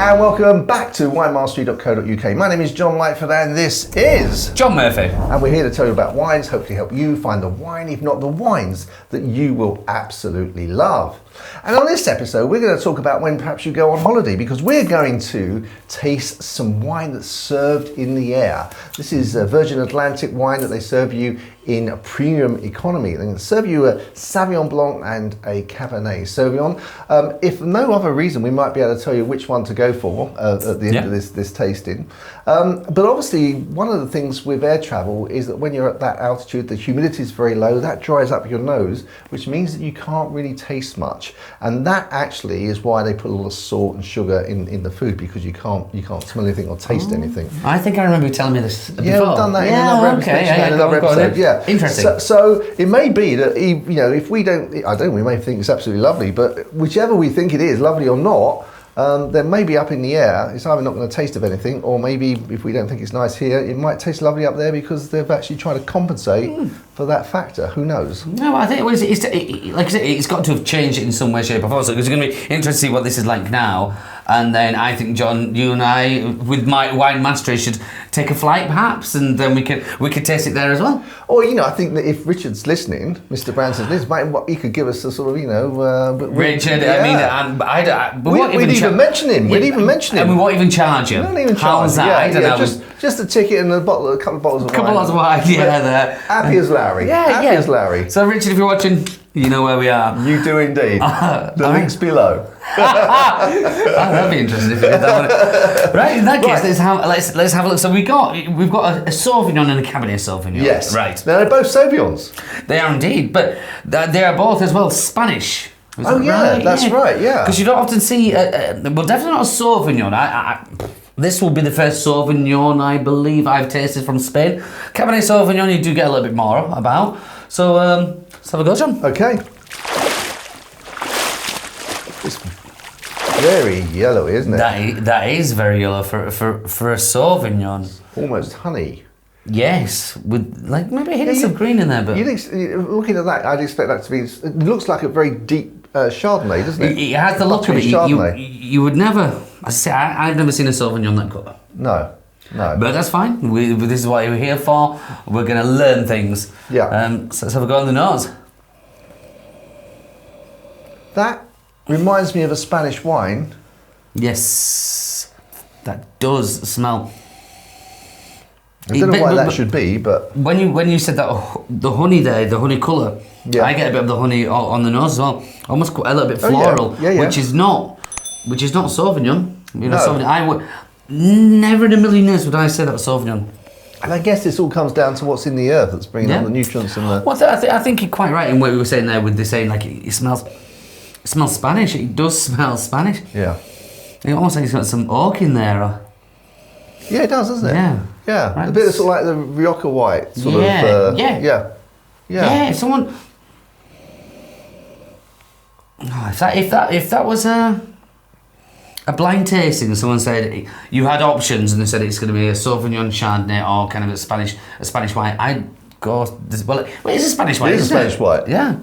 And welcome back to winemastery.co.uk. My name is John Lightford and this is John Murphy. And we're here to tell you about wines, hopefully help you find the wine, if not the wines, that you will absolutely love. And on this episode, we're going to talk about when perhaps you go on holiday, because we're going to taste some wine that's served in the air. This is a Virgin Atlantic wine that they serve you in a premium economy. They're going to serve you a Sauvignon Blanc and a Cabernet Sauvignon. If for no other reason, we might be able to tell you which one to go for at the end of this tasting. But obviously, one of the things with air travel is that when you're at that altitude, the humidity is very low. That dries up your nose, which means that you can't really taste much. And that actually is why they put a lot of salt and sugar in the food, because you can't smell anything or taste anything. I think I remember you telling me this before. Yeah, we've done that in another episode. Yeah, interesting. So it may be that if we don't, we may think it's absolutely lovely, but whichever we think it is, lovely or not, then maybe up in the air, it's either not going to taste of anything, or maybe if we don't think it's nice here, it might taste lovely up there because they've actually tried to compensate for that factor. Who knows? No, I think like I said, it's got to have changed it in some way, shape or form. So it's going to be interesting to see what this is like now. And then I think, John, you and I, with my wine mastery, should take a flight perhaps, and then we could taste it there as well. Or I think that if Richard's listening, Mr. Branson's listening, he could give us a sort of Richard. Yeah. I mean, we'd even mention him. We'd even mention him. And we won't even charge him. We don't even charge him. That? I don't know. Just a ticket and a couple of bottles of wine. A couple of wine, there. Happy as Larry. Happy as Larry. So, Richard, if you're watching, you know where we are. You do indeed. The link's below. That'd be interesting if you did that one. Right, in that case, let's have a look. So we've got a Sauvignon and a Cabernet Sauvignon. Yes. Right. Now they're both Sauvignons. They are indeed, but they are both as well Spanish. That's right. Yeah. Because you don't often see, well, definitely not a Sauvignon. This will be the first Sauvignon I believe I've tasted from Spain. Cabernet Sauvignon, you do get a little bit more about. So let's have a go, John. Okay. It's very yellowy, isn't it? That is very yellow for a Sauvignon. Almost honey. Yes, with like maybe hints of green in there, but looking at that, I'd expect that to be. It looks like a very deep Chardonnay, doesn't it? It has the look of it. You would never. I've never seen a Sauvignon that colour. No. But that's fine. This is what we're here for. We're going to learn things. Yeah. So let's have a go on the nose. That reminds me of a Spanish wine. Yes, that does smell. I don't know why that should be, but when you said that the honey there, the honey colour, I get a bit of the honey on the nose as well, almost a little bit floral, which is not Sauvignon. Sauvignon. I would never in a million years would I say that was Sauvignon. And I guess this all comes down to what's in the earth that's bringing on the nutrients and the. Well, I think you're quite right in what we were saying there with the saying like it smells Spanish. It does smell Spanish. Yeah. It almost like it's got some oak in there. Yeah, it does, doesn't it? Yeah. Right. A bit of sort of like the Rioja white sort of. Yeah. If someone. Oh, if that was a blind tasting, and someone said you had options, and they said it's going to be a Sauvignon, Chardonnay, or kind of a Spanish white, I'd go. Well, it's a Spanish white. It is a Spanish white. Yeah.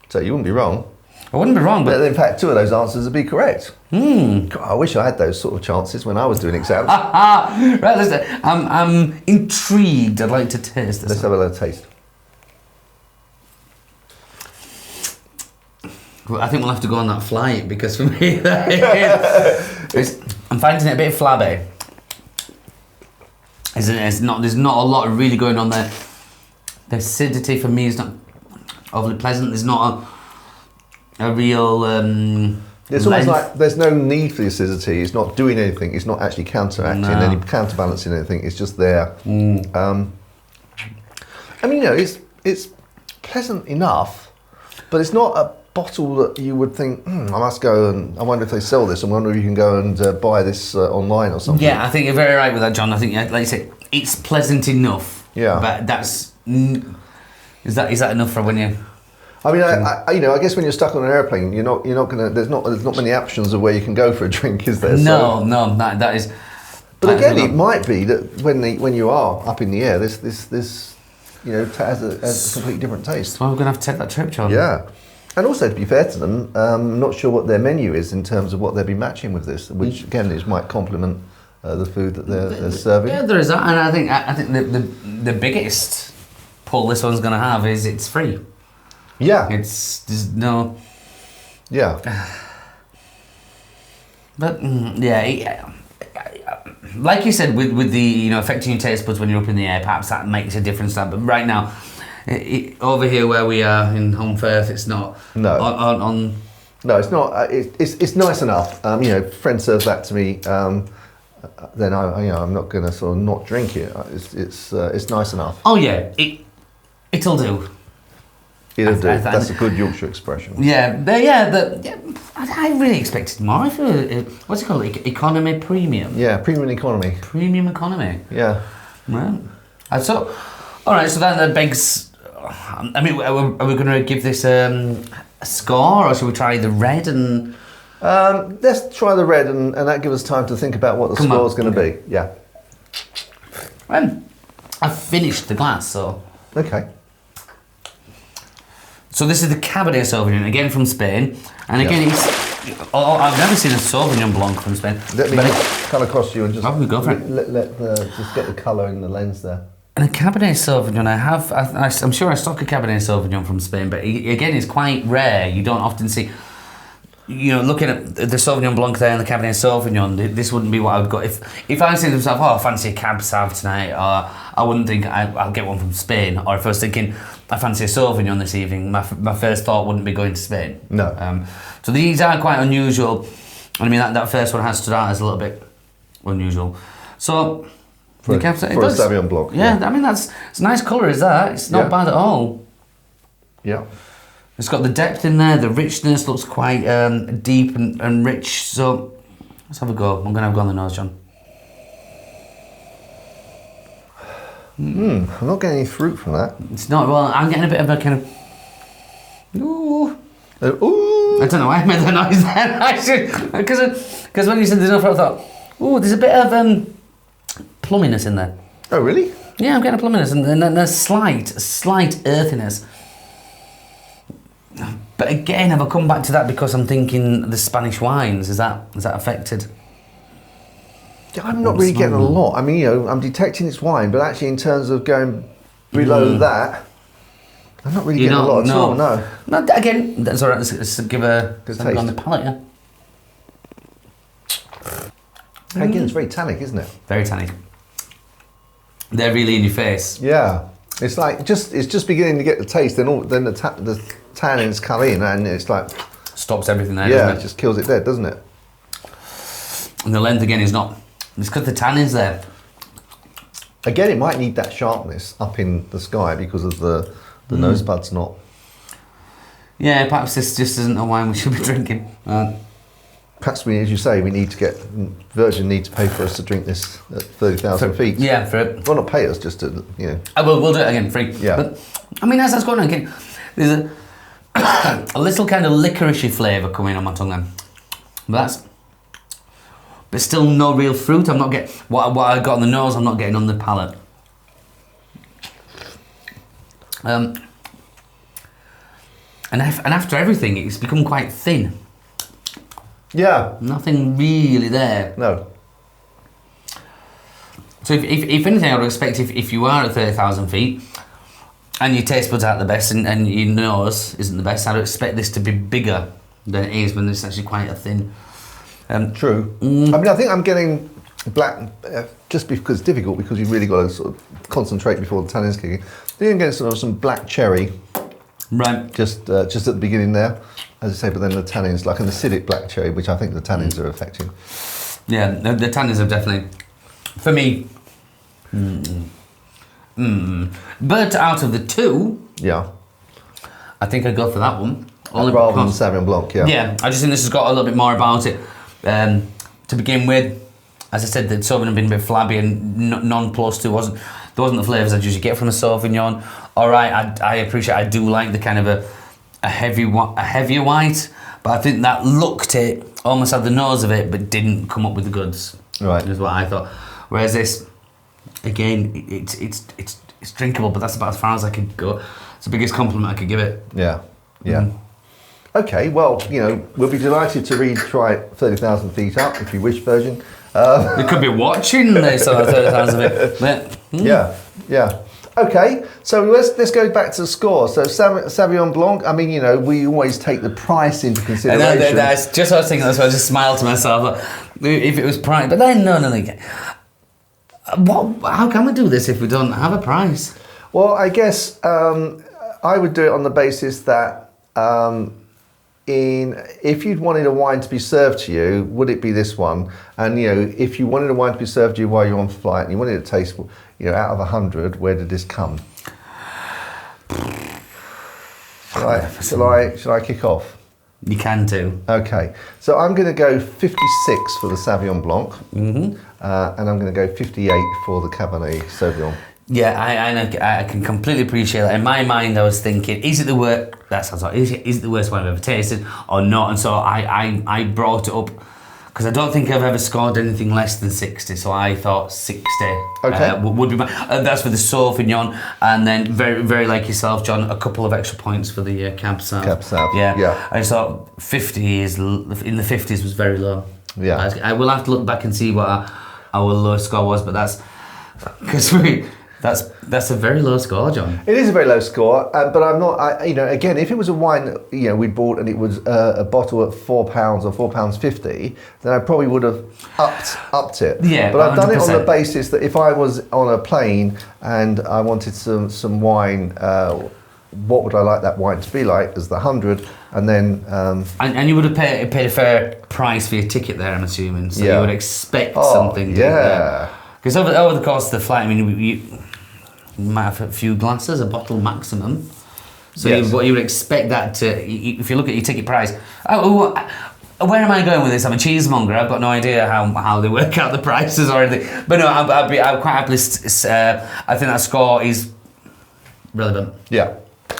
So you wouldn't be wrong. I wouldn't be wrong, but in fact, two of those answers would be correct. God, I wish I had those sort of chances when I was doing exams. Right, listen, I'm intrigued. I'd like to taste this. Let's have a little taste. Well, I think we'll have to go on that flight, because for me, I'm finding it a bit flabby. There's not a lot really going on there. The acidity for me is not overly pleasant. There's not a real. It's almost like there's no need for the acidity. It's not doing anything. It's not actually counteracting any counterbalancing anything. It's just there. I mean, it's pleasant enough, but it's not a bottle that you would think, I must go and I wonder if they sell this. I wonder if you can go and buy this online or something. Yeah, I think you're very right with that, John. I think, like you say, it's pleasant enough. Yeah. But that's is that enough for when you? I mean, I guess when you're stuck on an airplane, you're not gonna. There's not many options of where you can go for a drink, is there? No, that is. But again, it might be that when you are up in the air, this has a completely different taste. So we're gonna have to take that trip, John. Yeah. And also, to be fair to them, I'm not sure what their menu is in terms of what they'll be matching with this, which again might complement the food that they're serving. Yeah, there is that, and I think the biggest pull this one's going to have is it's free. Yeah. There's no. Yeah. But like you said, with the affecting your taste buds when you're up in the air, perhaps that makes a difference. But right now, over here where we are in Home Firth, it's not. No. No, it's not. It's nice enough. Friend serves that to me. Then I'm not going to sort of not drink it. It's nice enough. Oh yeah, it'll do. It'll do. That's a good Yorkshire expression. Yeah, I really expected more. I feel what's it called? Economy premium. Yeah, premium economy. Premium economy. Yeah. Right. So, all right. So that begs. I mean, are we going to give this a score, or should we try the red and? Let's try the red, and that gives us time to think about what the score is going to be. Yeah. I've finished the glass, so. Okay. So this is the Cabernet Sauvignon, again from Spain, and again I've never seen a Sauvignon Blanc from Spain. Let me come across you and just go for it. Just get the colour in the lens there. And a Cabernet Sauvignon, I'm sure I stock a Cabernet Sauvignon from Spain, but again it's quite rare. You don't often see. Looking at the Sauvignon Blanc there and the Cabernet Sauvignon, this wouldn't be what I would go if I was thinking to myself, I fancy a Cab Sav tonight, or I wouldn't think I'll get one from Spain. Or if I was thinking I fancy a Sauvignon this evening, my first thought wouldn't be going to Spain. No. So these are quite unusual. I mean that first one has stood out as a little bit unusual. So for a Sauvignon Blanc. Yeah, I mean it's a nice colour. Is that? It's not bad at all. Yeah. It's got the depth in there, the richness looks quite deep and rich, so let's have a go. I'm going to have a go on the nose, John. I'm not getting any fruit from that. It's not, well, I'm getting a bit of a kind of... Ooh. Ooh. I don't know why I made that noise then, because when you said there's no fruit, I thought, ooh, there's a bit of plumminess in there. Oh, really? Yeah, I'm getting a plumminess, and then a slight earthiness. But again, have I come back to that because I'm thinking the Spanish wines? Is that affected? I'm not really getting a lot. I mean, I'm detecting it's wine, but actually, in terms of going below that, I'm not really getting a lot at all. No. No. Again, that's all right. Let's give a good taste on the palate. Yeah. Again, it's very tannic, isn't it? Very tannic. They're really in your face. Yeah. It's like it's just beginning to get the taste, then the tannins come in, and it's like stops everything there. Yeah, doesn't it? Just kills it dead, doesn't it? And the length again is not. It's because the tannins there. Again, it might need that sharpness up in the sky because of the nose buds not. Yeah, perhaps this just isn't a wine we should be drinking. Perhaps as you say, Virgin need to pay for us to drink this at 30,000 feet. Yeah, for it. Well, not pay us, just to, We'll do it again, free. Yeah. But, I mean, as that's going on again, there's a little kind of licoricey flavour coming on my tongue then. But still no real fruit. I'm not getting, what I got on the nose, I'm not getting on the palate. And after everything, it's become quite thin. Yeah. Nothing really there. No. So if anything, I would expect if you are at 30,000 feet and your taste buds aren't the best and your nose isn't the best, I'd expect this to be bigger than it is when it's actually quite a thin. True. I mean, I think I'm getting black just because it's difficult because you've really got to sort of concentrate before the tannins kick in. I think I'm getting sort of some black cherry. Right. Just at the beginning there, as I say, but then the tannins, like an acidic black cherry, which I think the tannins are affecting. Yeah, the tannins are definitely, for me, But out of the two, yeah, I think I'd go for that one. Rather than Sauvignon Blanc, yeah. Yeah, I just think this has got a little bit more about it. To begin with, as I said, the Sauvignon had been a bit flabby and non-plus. There wasn't the flavours I'd usually get from a Sauvignon. All right, I appreciate. I do like the kind of a heavier white, but I think that looked it, almost had the nose of it, but didn't come up with the goods. Right, is what I thought. Whereas this, again, it's drinkable, but that's about as far as I could go. It's the biggest compliment I could give it. Yeah, yeah. Okay, well, we'll be delighted to try it 30,000 feet up, if you wish, version. They could be watching this on 30,000 feet. But, Yeah. Okay, so let's go back to the score. So Sauvignon Blanc, I mean, we always take the price into consideration. That's just what I was thinking, that's why I just smiled to myself. If it was price, but then, no. How can we do this if we don't have a price? Well, I guess I would do it on the basis that if you'd wanted a wine to be served to you, would it be this one? And if you wanted a wine to be served to you while you're on flight and you wanted it to taste, out of 100, where did this come? Shall I kick off? You can do. Okay, so I'm going to go 56 for the Sauvignon Blanc, and I'm going to go 58 for the Cabernet Sauvignon. Yeah, I can completely appreciate that. In my mind, I was thinking, is it the worst? That sounds like, is it the worst wine I've ever tasted or not? And so I brought it up because I don't think I've ever scored anything less than 60. So I thought 60 would be my. That's for the Sauvignon, and then very, very like yourself, John, a couple of extra points for the Cab Sauv. Cab Sauv. Yeah. I just thought 50 is in the 50s was very low. Yeah. I will have to look back and see what our lowest score was, but that's because That's a very low score, John. It is a very low score, but I'm not. Again, if it was a wine that we'd bought and it was a bottle at £4 or £4.50, then I probably would have upped it. Yeah, but I've 100%. done it on the basis that if I was on a plane and I wanted some wine, what would I like that wine to be like as the 100, and then. And you would have paid a fair price for your ticket there, I'm assuming. So you would expect something. Yeah. Because over the course of the flight, I mean, you might have a few glasses, a bottle maximum. So what you would expect that to, if you look at your ticket price, where am I going with this? I'm a cheesemonger. I've got no idea how they work out the prices or anything. But no, I'd quite happily. I think that score is relevant. Yeah.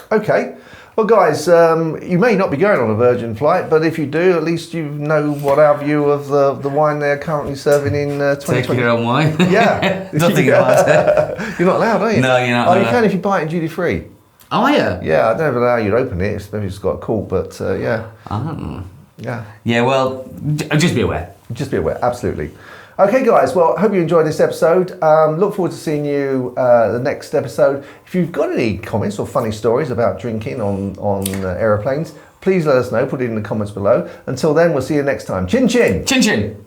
Okay. Well, guys, you may not be going on a Virgin flight, but if you do, at least you know what our view of the wine they're currently serving in 2020. Take your own wine. Yeah. Don't think about it. You're not allowed, are you? No, you're not. Oh, you can if you buy it in duty free. Oh, yeah? Yeah, I don't know how you'd open it. Maybe it's got a cork, but yeah. I don't know. Yeah. Yeah, well, just be aware. Just be aware, absolutely. Okay, guys, well, I hope you enjoyed this episode. Look forward to seeing you the next episode. If you've got any comments or funny stories about drinking on aeroplanes, please let us know. Put it in the comments below. Until then, we'll see you next time. Chin chin! Chin chin!